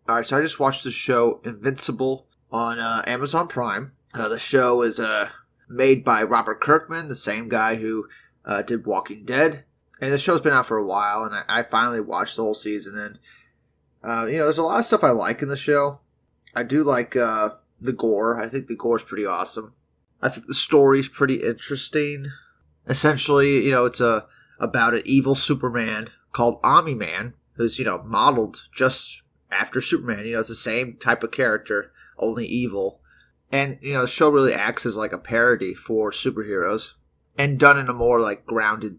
Alright, so I just watched the show Invincible on Amazon Prime. The show is made by Robert Kirkman, the same guy who did Walking Dead. And the show's been out for a while, and I finally watched the whole season. And, there's a lot of stuff I like in the show. I do like the gore. I think the gore's pretty awesome. I think the story's pretty interesting. Essentially, it's about an evil Superman called Omni-Man, who's, modeled just after Superman. It's the same type of character, only evil. And, the show really acts as like a parody for superheroes. And done in a more like grounded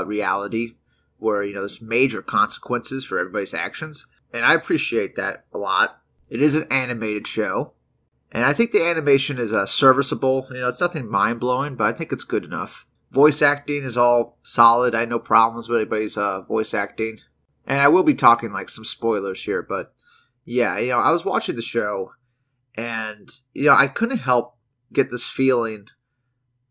reality where, there's major consequences for everybody's actions. And I appreciate that a lot. It is an animated show. And I think the animation is serviceable. It's nothing mind-blowing, but I think it's good enough. Voice acting is all solid. I have no problems with anybody's voice acting. And I will be talking like some spoilers here, but yeah, I was watching the show and, I couldn't help get this feeling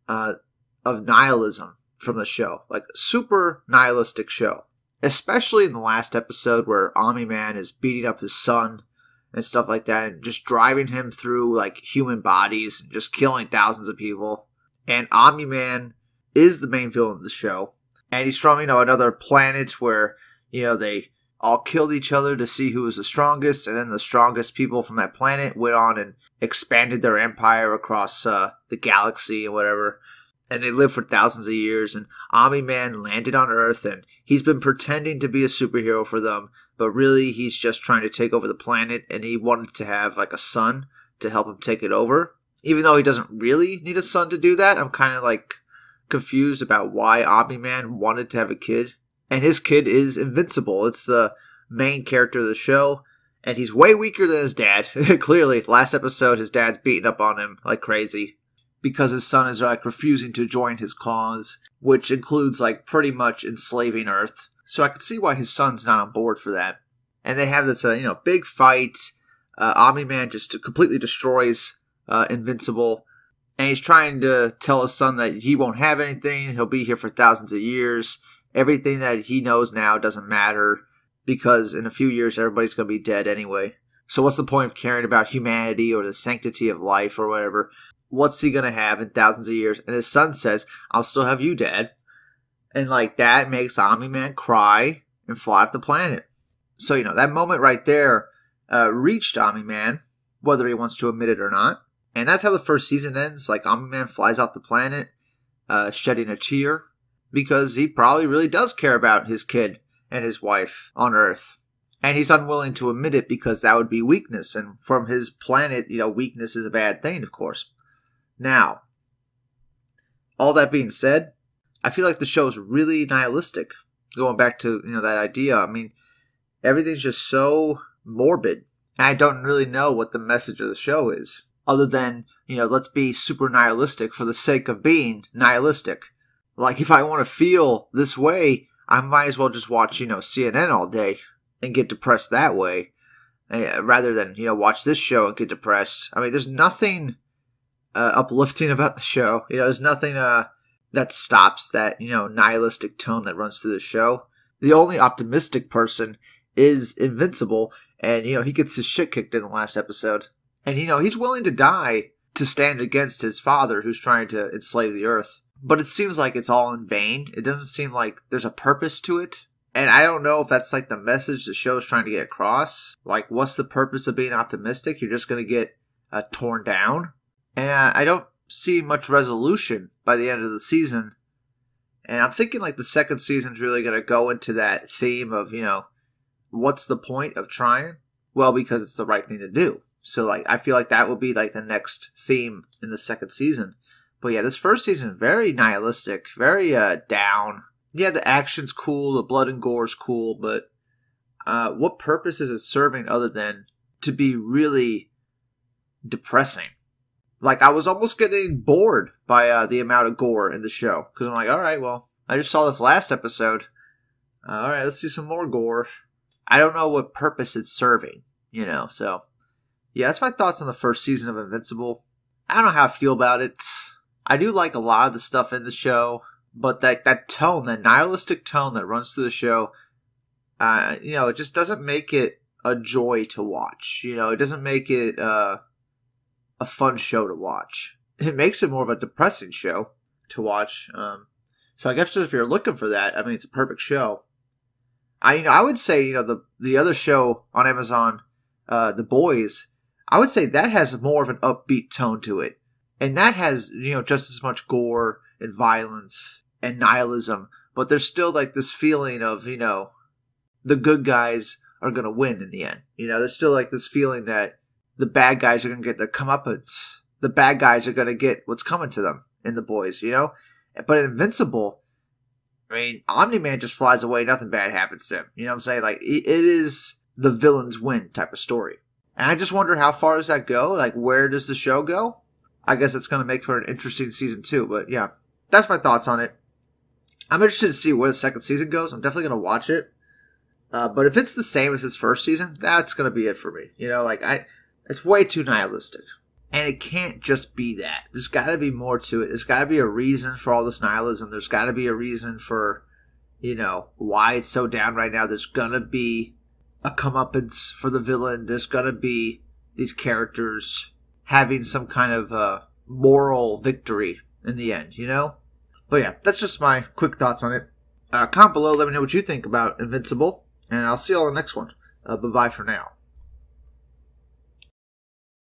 of nihilism from the show. Like, super nihilistic show. Especially in the last episode where Omni-Man is beating up his son and stuff like that, and just driving him through, like, human bodies and just killing thousands of people. And Omni-Man is the main villain of the show. And he's from, another planet where, they all killed each other to see who was the strongest, and then the strongest people from that planet went on and expanded their empire across the galaxy and whatever. And they lived for thousands of years, and Omni-Man landed on Earth, and he's been pretending to be a superhero for them, but really he's just trying to take over the planet, and he wanted to have like a son to help him take it over. Even though he doesn't really need a son to do that, I'm kind of like confused about why Omni-Man wanted to have a kid. And his kid is Invincible. It's the main character of the show, and he's way weaker than his dad. Clearly, last episode his dad's beating up on him like crazy because his son is like refusing to join his cause, which includes like pretty much enslaving Earth. So I could see why his son's not on board for that. And they have this big fight. Omni-Man just completely destroys Invincible, and he's trying to tell his son that he won't have anything. He'll be here for thousands of years. Everything that he knows now doesn't matter because in a few years everybody's going to be dead anyway. So what's the point of caring about humanity or the sanctity of life or whatever? What's he going to have in thousands of years? And his son says, I'll still have you, Dad. And like that makes Omni-Man cry and fly off the planet. So, that moment right there reached Omni-Man, whether he wants to admit it or not. And that's how the first season ends. Like, Omni-Man flies off the planet, shedding a tear, because he probably really does care about his kid and his wife on Earth. And he's unwilling to admit it because that would be weakness. And from his planet, weakness is a bad thing, of course. Now, all that being said, I feel like the show is really nihilistic. Going back to, that idea. I mean, everything's just so morbid. And I don't really know what the message of the show is. Other than, let's be super nihilistic for the sake of being nihilistic. Like, if I want to feel this way, I might as well just watch, CNN all day and get depressed that way. Rather than, watch this show and get depressed. I mean, there's nothing uplifting about the show. There's nothing that stops that, nihilistic tone that runs through the show. The only optimistic person is Invincible, and, he gets his shit kicked in the last episode. And, he's willing to die to stand against his father who's trying to enslave the Earth. But it seems like it's all in vain. It doesn't seem like there's a purpose to it. And I don't know if that's like the message the show is trying to get across. Like, what's the purpose of being optimistic? You're just going to get torn down. And I don't see much resolution by the end of the season. And I'm thinking like the second season's really going to go into that theme of, what's the point of trying? Well, because it's the right thing to do. So like, I feel like that will be like the next theme in the second season. But yeah, this first season, very nihilistic, very down. Yeah, the action's cool, the blood and gore's cool, but what purpose is it serving other than to be really depressing? Like, I was almost getting bored by the amount of gore in the show. Because I'm like, alright, well, I just saw this last episode. Alright, let's see some more gore. I don't know what purpose it's serving, so. Yeah, that's my thoughts on the first season of Invincible. I don't know how I feel about it. I do like a lot of the stuff in the show, but that tone, that nihilistic tone that runs through the show, it just doesn't make it a joy to watch. You know, it doesn't make it a fun show to watch. It makes it more of a depressing show to watch. So I guess if you're looking for that, I mean, it's a perfect show. I would say, the other show on Amazon, The Boys, I would say that has more of an upbeat tone to it. And that has, just as much gore and violence and nihilism. But there's still like this feeling of, the good guys are going to win in the end. There's still like this feeling that the bad guys are going to get their comeuppance. The bad guys are going to get what's coming to them in The Boys, But in Invincible, I mean, Omni-Man just flies away. Nothing bad happens to him. You know what I'm saying? Like, it is the villains win type of story. And I just wonder how far does that go? Like, where does the show go? I guess it's going to make for an interesting season 2. But yeah, that's my thoughts on it. I'm interested to see where the second season goes. I'm definitely going to watch it. But if it's the same as his first season, that's going to be it for me. It's way too nihilistic. And it can't just be that. There's got to be more to it. There's got to be a reason for all this nihilism. There's got to be a reason for, why it's so down right now. There's going to be a comeuppance for the villain. There's going to be these characters having some kind of moral victory in the end, But yeah, that's just my quick thoughts on it. Comment below. Let me know what you think about Invincible. And I'll see you all in the next one. Bye-bye for now.